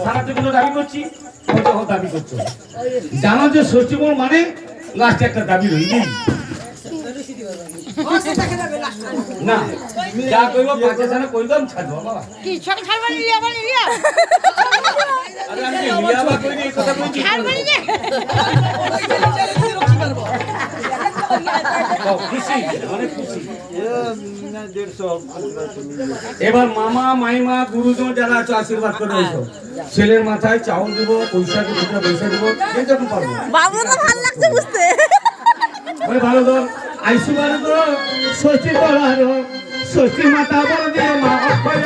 থানাতে কোনো দাবি করছি দাবি করছো জানো যে ষষ্ঠীমোর মানে লাস্টে একটা দাবি রইনি না যা কইব পাঁচে জানা কইলাম ছাড়বো বাবা কি সব ছাড়বা লিয়া বলি লিয়া আরে আমি লিয়া বা কই এই কথা কইছি ছাড়বা নি খুশি অনেক খুশি এবার মামা মাইমা গুরুজন যারা আছে আশীর্বাদ করে এসো ছেলের মাথায় চাউল দেবো পয়সা দেবো পয়সা দেবো যেরকম পারবো বাবু তো ভালো লাগছে বুঝতে ভালো তো আইসু ভালো তো ষষ্ঠী করার ষষ্ঠী মাতা বল দিয়ে মা অক্ষয়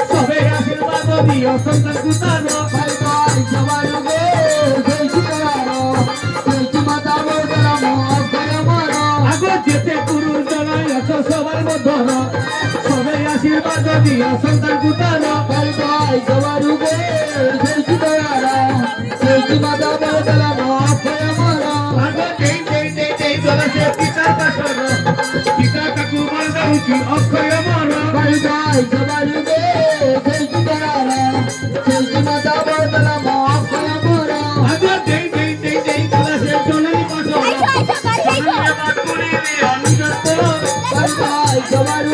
সবে আশীর্বাদ দিও সন্তান কুতারো ভাই ভাই সবার উগে জয়ছি করারো জয়ছি মাতা বদলা মহাশয় মারো আগো যেতে পুরুষ জনাই আছো সবার মধ্যর সবে আশীর্বাদ দিও সন্তান কুতারো ভাই ভাই সবার উগে জয়ছি করারো জয়ছি মাতা বদলা মহাশয় মারো আগো দেই জলসে পিতা কাশর পিতা কাকু মারদা উঠি অক্ষয় মারো ভাই ভাই সবার উগে সবার